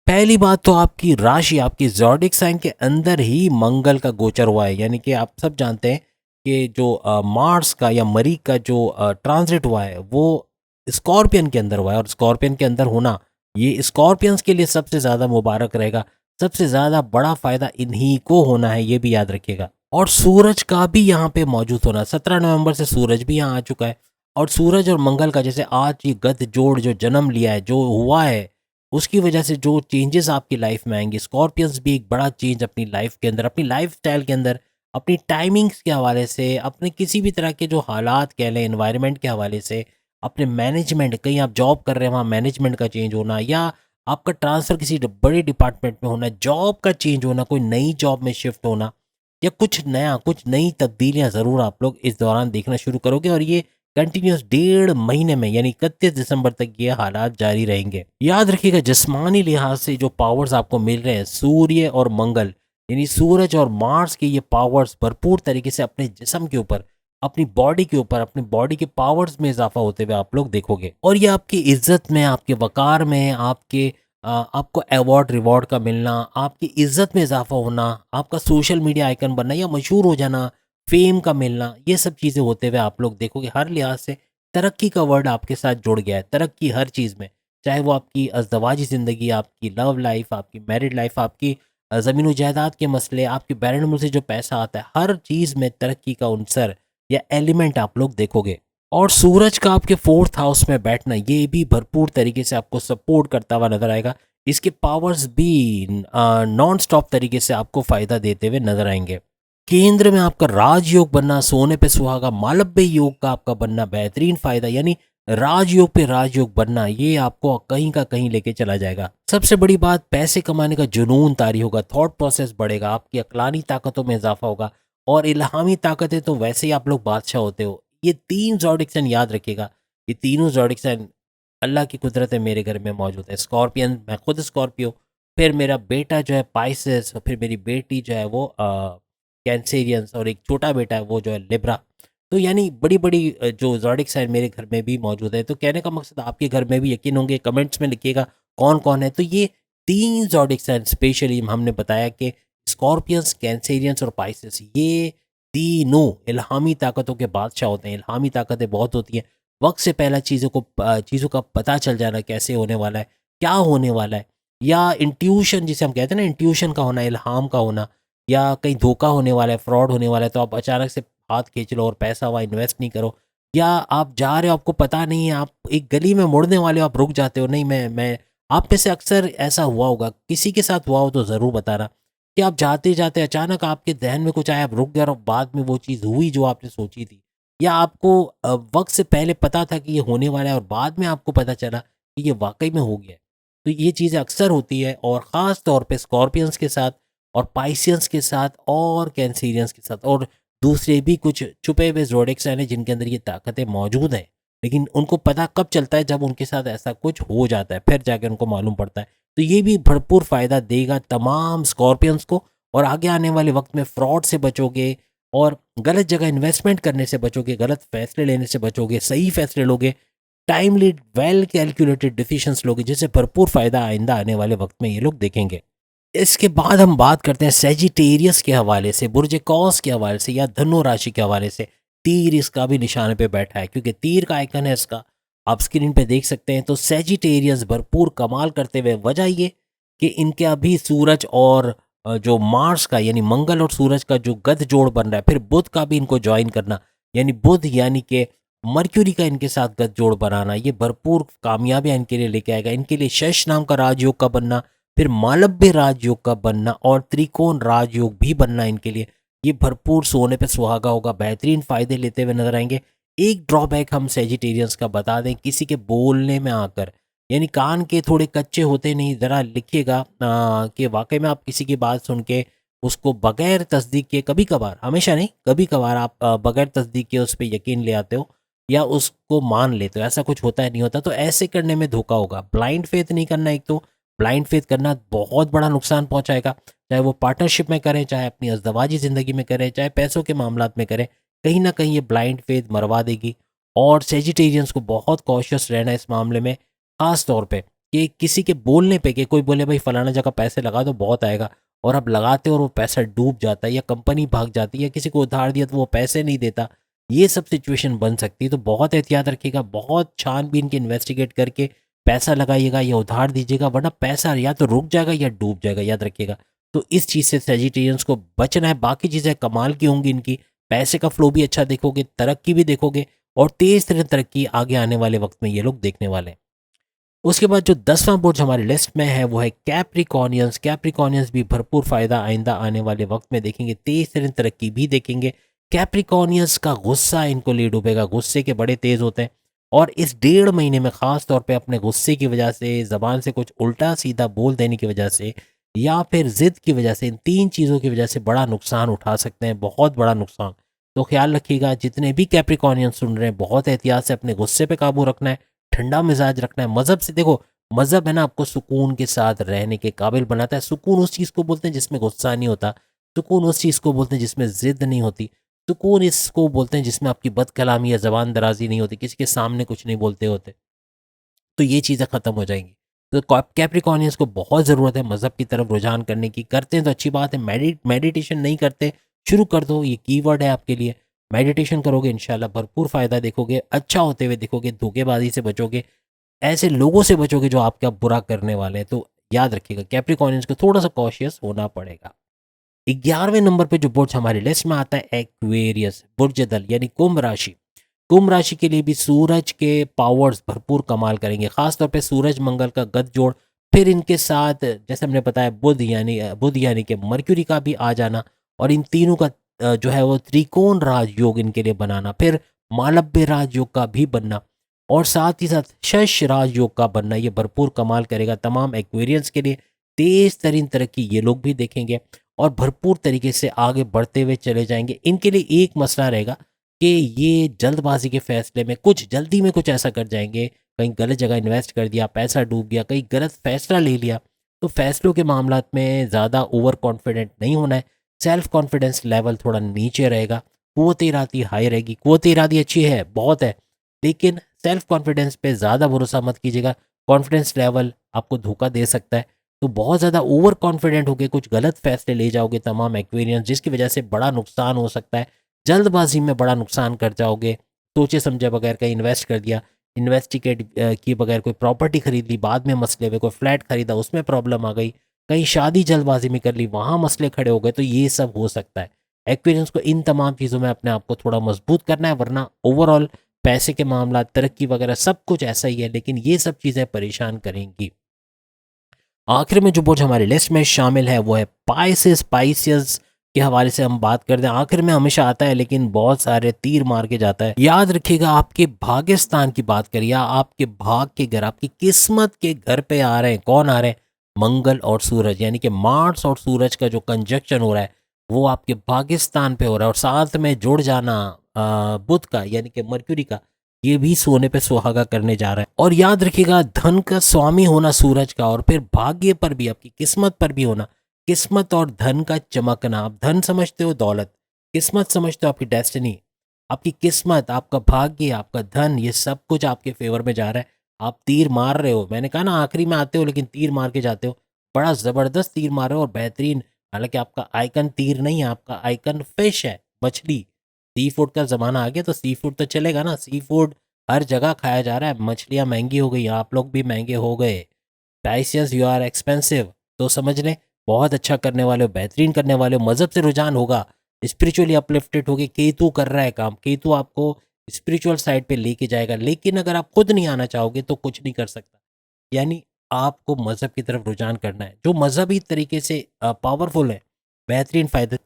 पहली बात तो आपकी राशि, आपकी ज़ोडिएक साइन के अंदर ही मंगल का गोचर हुआ है, यानी कि आप सब जानते हैं कि जो मार्स का या मरीख का जो ट्रांजिट हुआ है वो स्कॉर्पियन के अंदर हुआ है और स्कॉर्पियन के अंदर होना ये स्कॉर्पियंस के लिए सबसे ज़्यादा मुबारक रहेगा, सबसे ज़्यादा बड़ा फ़ायदा इन्हीं को होना है, ये भी याद रखिएगा। और सूरज का भी यहाँ पे मौजूद होना, 17 नवंबर से सूरज भी यहाँ आ चुका है और सूरज और मंगल का जैसे आज ये गत जोड़ जो जन्म लिया है, जो हुआ है, उसकी वजह से जो चेंजेस आपकी लाइफ में आएंगे, स्कॉर्पियंस भी एक बड़ा चेंज अपनी लाइफ के अंदर, अपनी लाइफ स्टाइल के अंदर, अपनी टाइमिंग्स के हवाले से, अपने किसी भी तरह के जो हालात कह लें एनवायरनमेंट के हवाले से, अपने मैनेजमेंट, कहीं आप जॉब कर रहे हैं वहाँ मैनेजमेंट का चेंज होना या आपका ट्रांसफ़र किसी बड़े डिपार्टमेंट में होना, जॉब का चेंज होना, कोई नई जॉब में शिफ्ट होना या कुछ नया, कुछ नई तब्दीलियाँ ज़रूर आप लोग इस दौरान देखना शुरू करोगे और ये कंटिन्यूस 1.5 महीने में यानी 31 दिसंबर तक ये हालात जारी रहेंगे। याद रखिएगा, जिस्मानी लिहाज से जो पावर्स आपको मिल रहे हैं, सूर्य और मंगल यानी सूरज और मार्स के ये पावर्स भरपूर तरीके से अपने जिस्म के ऊपर, अपनी बॉडी के ऊपर, अपनी बॉडी के पावर्स में इजाफा होते हुए आप लोग देखोगे और ये आपकी इज्जत में, आपके वकार में, आपको अवार्ड रिवॉर्ड का मिलना, आपकी इज्जत में इजाफा होना, आपका सोशल मीडिया आइकन बनना या मशहूर हो जाना, फेम का मिलना, ये सब चीज़ें होते हुए आप लोग देखोगे। हर लिहाज से तरक्की का वर्ड आपके साथ जुड़ गया है, तरक्की हर चीज़ में, चाहे वो आपकी अज़दवाजी ज़िंदगी, आपकी लव लाइफ, आपकी मैरिड लाइफ, आपकी ज़मीन जायदाद के मसले, आपके बैरन मुल्क से जो पैसा आता है, हर चीज़ में तरक्की का उनसर या एलिमेंट आप लोग देखोगे। और सूरज का आपके 4th हाउस में बैठना ये भी भरपूर तरीके से आपको सपोर्ट करता हुआ नजर आएगा। इसके पावर्स भी नॉन स्टॉप तरीके से आपको फायदा देते हुए नजर आएंगे। केंद्र में आपका राजयोग बनना, सोने पे सुहागा, मालव्य योग का आपका बनना बेहतरीन फायदा, यानी राजयोग पे राजयोग बनना, ये आपको कहीं का कहीं लेके चला जाएगा। सबसे बड़ी बात, पैसे कमाने का जुनून तारी होगा, थॉट प्रोसेस बढ़ेगा, आपकी अक्लानी ताकतों में इजाफा होगा, और इल्हामी ताकतें तो वैसे ही आप लोग बादशाह होते हो। ये 3 ज़ोडिक साइन याद रखिएगा, ये तीनों ज़ोडिक साइन अल्लाह की कुदरत है मेरे घर में मौजूद है। स्कॉर्पियन, मैं खुद स्कॉर्पियो, फिर मेरा बेटा जो है पाइसेस, और फिर मेरी बेटी जो है वो कैंसेरियंस, और एक छोटा बेटा है वो जो है लिब्रा। तो यानी बड़ी बड़ी जो ज़ोडिक साइन मेरे घर में भी मौजूद है। तो कहने का मकसद आपके घर में भी यकीन होंगे, कमेंट्स में लिखिएगा कौन कौन है। तो ये 3 ज़ोडिक साइन स्पेशली हमने बताया कि स्कॉर्पियंस, कैंसेरियंस और पाइसेस, ये तीनों इल्हामी ताकतों के बादशाह होते हैं। इल्हामी ताकतें बहुत होती हैं, वक्त से पहला चीज़ों का पता चल जाना कैसे होने वाला है, क्या होने वाला है, या इंट्यूशन जिसे हम कहते हैं ना, इंट्यूशन का होना, इल्हाम का होना, या कहीं धोखा होने वाला है, फ्रॉड होने वाला है, तो आप अचानक से हाथ खींच लो और पैसा वहाँ इन्वेस्ट नहीं करो। या आप जा रहे हो, आपको पता नहीं है, आप एक गली में मुड़ने वाले हो, आप रुक जाते हो, नहीं मैं आप में से अक्सर ऐसा हुआ होगा, किसी के साथ हुआ हो तो ज़रूर बताना, कि आप जाते जाते अचानक आपके जहन में कुछ आया, आप रुक गए, और बाद में वो चीज़ हुई जो आपने सोची थी, या आपको वक्त से पहले पता था कि ये होने वाला है और बाद में आपको पता चला कि ये वाकई में हो गया है। तो ये चीज़ें अक्सर होती है, और ख़ास तौर पे स्कॉर्पियंस के साथ, और पाइसियंस के साथ, और कैंसीरियंस के साथ, और दूसरे भी कुछ छुपे हुए ज़ोडिक साइन हैं जिनके अंदर ये ताकतें मौजूद हैं, लेकिन उनको पता कब चलता है, जब उनके साथ ऐसा कुछ हो जाता है, फिर जाके उनको मालूम पड़ता है। तो ये भी भरपूर फ़ायदा देगा तमाम स्कॉर्पियंस को, और आगे आने वाले वक्त में फ्रॉड से बचोगे, और गलत जगह इन्वेस्टमेंट करने से बचोगे, गलत फैसले लेने से बचोगे, सही फैसले लोगे, टाइमली वेल कैलकुलेटेड डिसीजंस लोगे, जिससे भरपूर फायदा आइंदा आने वाले वक्त में ये लोग देखेंगे। इसके बाद हम बात करते हैं सेजिटेरियस के हवाले से, बुर्ज कौस के हवाले से, या धनु राशि के हवाले से। तीर इसका भी निशान पे बैठा है, क्योंकि तीर का आइकन है इसका, आप स्क्रीन पे देख सकते हैं। तो सेजिटेरियस भरपूर कमाल करते हुए, वजह ये कि इनके अभी सूरज और जो मार्स का, यानी मंगल और सूरज का जो गध जोड़ बन रहा है, फिर बुध का भी इनको ज्वाइन करना, यानी बुध यानी कि मर्क्यूरी का इनके साथ गठ जोड़ बनाना, ये भरपूर कामयाबियां इनके लिए लेके आएगा। इनके लिए शश नाम का राजयोग का बनना, फिर मालव्य राजयोग का बनना, और त्रिकोण राजयोग भी बनना इनके लिए, ये भरपूर सोने पे सुहागा होगा, बेहतरीन फायदे लेते हुए नजर आएंगे। एक ड्रॉबैक हम सेजिटेरियंस का बता दें, किसी के बोलने में आकर, यानी कान के थोड़े कच्चे होते नहीं, ज़रा लिखिएगा कि वाकई में आप किसी की बात सुन के उसको बगैर तस्दीक के, कभी कभार, हमेशा नहीं, कभी कभार आप बगैर तस्दीक के उस पर यकीन ले आते हो, या उसको मान लेते हो, ऐसा कुछ होता है नहीं होता, तो ऐसे करने में धोखा होगा। ब्लाइंड फेथ नहीं करना, एक तो ब्लाइंड फेथ करना बहुत बड़ा नुकसान पहुंचाएगा, चाहे वो पार्टनरशिप में करें, चाहे अपनी अज़दवाजी ज़िंदगी में करें, चाहे पैसों के मामलात में करें, कहीं ना कहीं ये ब्लाइंड फेथ मरवा देगी। और सेजिटेरियंस को बहुत कॉशियस रहना इस मामले में, ख़ास तौर पे कि किसी के बोलने पे, कि कोई बोले भाई फलाना जगह पैसे लगा दो बहुत आएगा, और अब लगाते हो और वो पैसा डूब जाता है, या कंपनी भाग जाती है, या किसी को उधार दिया तो वो पैसे नहीं देता, ये सब सिचुएशन बन सकती है। तो बहुत एहतियात रखिएगा, बहुत छानबीन के इन्वेस्टिगेट करके पैसा लगाइएगा या उधार दीजिएगा, वरना पैसा या तो रुक जाएगा या डूब जाएगा, याद रखिएगा। तो इस चीज़ से सेजिटेरियंस को बचना है। बाकी चीज़ें कमाल की होंगी इनकी, पैसे का फ्लो भी अच्छा देखोगे, तरक्की भी देखोगे, और तेज़ तरीन तरक्की आगे आने वाले वक्त में ये लोग देखने वाले हैं। उसके बाद जो 10वां बुर्ज हमारी लिस्ट में है वो है कैप्रिकॉनियंस। कैप्रिकॉनियंस भी भरपूर फायदा आइंदा आने वाले वक्त में देखेंगे, तेज तरीन तरक्की भी देखेंगे। कैप्रिकॉनियंस का गुस्सा इनको ले डूबेगा, गुस्से के बड़े तेज होते हैं, और इस 1.5 महीने में ख़ास तौर पे अपने गुस्से की वजह से, ज़बान से कुछ उल्टा सीधा बोल देने की वजह से, या फिर ज़िद की वजह से, इन 3 चीज़ों की वजह से बड़ा नुकसान उठा सकते हैं, बहुत बड़ा नुकसान। तो ख्याल रखिएगा, जितने भी कैप्रिकॉनियंस सुन रहे हैं, बहुत एहतियात से अपने गुस्से पे काबू रखना है, ठंडा मिजाज रखना है। मज़हब से देखो, मज़हब है ना, आपको सुकून के साथ रहने के काबिल बनाता है। सुकून उस चीज़ को बोलते हैं जिसमें गुस्सा नहीं होता, सुकून उस चीज़ को बोलते हैं जिसमें ज़िद नहीं होती, सुकून इसको बोलते हैं जिसमें आपकी बदकलामी या ज़बान दराजी नहीं होती, किसी के सामने कुछ नहीं बोलते होते, तो ये चीज़ें ख़त्म हो जाएंगी। तो कैप्रिकॉनियंस को बहुत ज़रूरत है मज़हब की तरफ रुझान करने की। करते हैं तो अच्छी बात है, मेडिटेशन नहीं करते, शुरू कर दो, ये कीवर्ड है आपके लिए। मेडिटेशन करोगे इंशाल्लाह भरपूर फ़ायदा देखोगे, अच्छा होते हुए देखोगे, धोखेबाजी से बचोगे, ऐसे लोगों से बचोगे जो आपका बुरा करने वाले हैं। तो याद रखिएगा, कैप्रिकॉनियंस को थोड़ा सा कॉशियस होना पड़ेगा। 11वें नंबर पे जो बुर्ज हमारी लिस्ट में आता है, एक्वेरियस, बुर्ज दल, यानी कुंभ राशि। कुंभ राशि के लिए भी सूरज के पावर्स भरपूर कमाल करेंगे, खासतौर पे सूरज मंगल का गत जोड़ फिर इनके साथ जैसे हमने बताया बुध यानी कि मर्क्यूरी का भी आ जाना, और इन तीनों का जो है वो त्रिकोण राजयोग इनके लिए बनाना, फिर मालव्य राजयोग का भी बनना, और साथ ही साथ शश राजयोग का बनना, ये भरपूर कमाल करेगा तमाम एक्वेरियंस के लिए। तेज तरीन तरक्की ये लोग भी देखेंगे और भरपूर तरीके से आगे बढ़ते हुए चले जाएंगे। इनके लिए एक मसला रहेगा कि ये जल्दबाजी के फैसले में कुछ जल्दी में कुछ ऐसा कर जाएंगे, कहीं गलत जगह इन्वेस्ट कर दिया, पैसा डूब गया, कहीं गलत फैसला ले लिया, तो फैसलों के मामलात में ज़्यादा ओवर कॉन्फिडेंट नहीं होना है। सेल्फ कॉन्फिडेंस लेवल थोड़ा नीचे रहेगा, क़ुव्वत इरादी हाई रहेगी। क़ुव्वत इरादी अच्छी है, बहुत है, लेकिन सेल्फ कॉन्फिडेंस पे ज़्यादा भरोसा मत कीजिएगा। कॉन्फिडेंस लेवल आपको धोखा दे सकता है, तो बहुत ज़्यादा ओवर कॉन्फिडेंट होकर कुछ गलत फैसले ले जाओगे तमाम एक्वेरियंस, जिसकी वजह से बड़ा नुकसान हो सकता है। जल्दबाजी में बड़ा नुकसान कर जाओगे, सोचे समझे बगैर कहीं इन्वेस्ट कर दिया, इन्वेस्टिगेट किए बगैर कोई प्रॉपर्टी खरीद ली, बाद में मसले हुए, कोई फ्लैट खरीदा उसमें प्रॉब्लम आ गई, कहीं शादी जल्दबाजी में कर ली वहाँ मसले खड़े हो गए, तो ये सब हो सकता है। एक्वेरियंस को इन तमाम चीज़ों में अपने आप को थोड़ा मजबूत करना है, वरना ओवरऑल पैसे के मामला, तरक्की वगैरह सब कुछ ऐसा ही है, लेकिन ये सब चीज़ें परेशान करेंगी। आखिर में जो बुर्ज हमारी लिस्ट में शामिल है वो है पाइसेस। पाइसेस के हवाले से हम बात करते हैं, आखिर में हमेशा आता है लेकिन बहुत सारे तीर मार के जाता है। याद रखिएगा, आपके भाग्यस्थान की बात करिए, आपके भाग के घर, आपकी किस्मत के घर पे आ रहे हैं, कौन आ रहे हैं? मंगल और सूरज, यानी कि मार्स और सूरज का जो कंजक्शन हो रहा है वो आपके भाग्यस्थान पे हो रहा है, और साथ में जुड़ जाना बुध का यानी कि मर्क्यूरी का, ये भी सोने पे सुहागा करने जा रहा है। और याद रखिएगा, धन का स्वामी होना सूरज का, और फिर भाग्य पर भी, आपकी किस्मत पर भी होना, किस्मत और धन का चमकना। आप धन समझते हो दौलत, किस्मत समझते हो आपकी डेस्टिनी। आपकी किस्मत, आपका भाग्य, आपका धन, ये सब कुछ आपके फेवर में जा रहा है। आप तीर मार रहे हो, मैंने कहा ना आखिरी में आते हो लेकिन तीर मार के जाते हो, बड़ा ज़बरदस्त तीर मार रहे हो और बेहतरीन। हालांकि आपका आइकन तीर नहीं है, आपका आइकन फिश है, मछली। सी फूड का ज़माना आ गया तो सी फूड तो चलेगा ना, सी फूड हर जगह खाया जा रहा है, मछलियाँ महंगी हो गई, आप लोग भी महंगे हो गए। प्राइसेस यू आर एक्सपेंसिव, तो समझ लें बहुत अच्छा करने वाले हो, बेहतरीन करने वाले हो, मज़हब से रुझान होगा, स्पिरिचुअली अपलिफ्टेड होगी। केतु कर रहा है काम, केतु आपको स्पिरिचुअल साइड पे लेके जाएगा, लेकिन अगर आप खुद नहीं आना चाहोगे तो कुछ नहीं कर सकता। यानी आपको मज़हब की तरफ रुझान करना है, जो मज़हबी तरीके से पावरफुल है, बेहतरीन फ़ायदे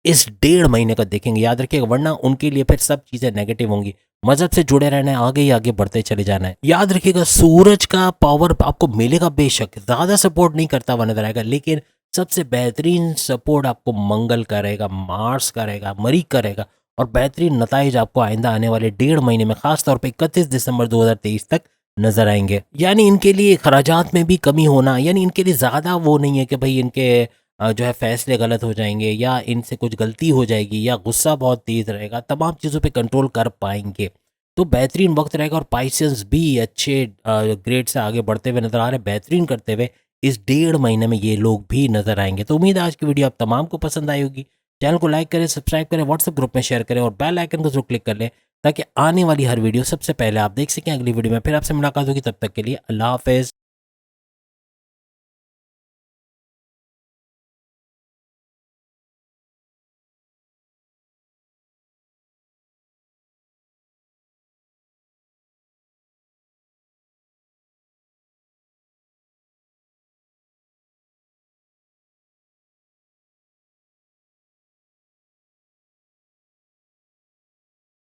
इस 1.5 महीने का देखेंगे, याद रखिएगा, वरना उनके लिए फिर सब चीज़ें नेगेटिव होंगी। मज़हब से जुड़े रहना है, आगे ही आगे बढ़ते चले जाना है। याद रखिएगा, सूरज का पावर आपको मिलेगा, बेशक ज़्यादा सपोर्ट नहीं करता हुआ नजर आएगा, लेकिन सबसे बेहतरीन सपोर्ट आपको मंगल का रहेगा, मार्स का रहेगा, मरीख का रहेगा, और बेहतरीन नताइज आपको आइंदा आने वाले 1.5 महीने में, खासतौर पर 31 दिसंबर 2023 तक नजर आएंगे। यानी इनके लिए खराजात में भी कमी होना, यानी इनके लिए ज़्यादा वो नहीं है कि भाई इनके जो है फैसले गलत हो जाएंगे, या इनसे कुछ गलती हो जाएगी, या गुस्सा बहुत तेज़ रहेगा, तमाम चीज़ों पे कंट्रोल कर पाएंगे, तो बेहतरीन वक्त रहेगा। और पाइसेंस भी अच्छे ग्रेड से आगे बढ़ते हुए नजर आ रहे हैं, बेहतरीन करते हुए इस 1.5 महीने में ये लोग भी नजर आएंगे। तो उम्मीद है आज की वीडियो आप तमाम को पसंद आई होगी। चैनल को लाइक करें, सब्सक्राइब करें, व्हाट्सएप ग्रुप में शेयर करें, और बेल आइकन को जरूर क्लिक कर लें, ताकि आने वाली हर वीडियो सबसे पहले आप देख सकें। अगली वीडियो में फिर आपसे मुलाकात होगी, तब तक के लिए अल्लाह हाफिज़।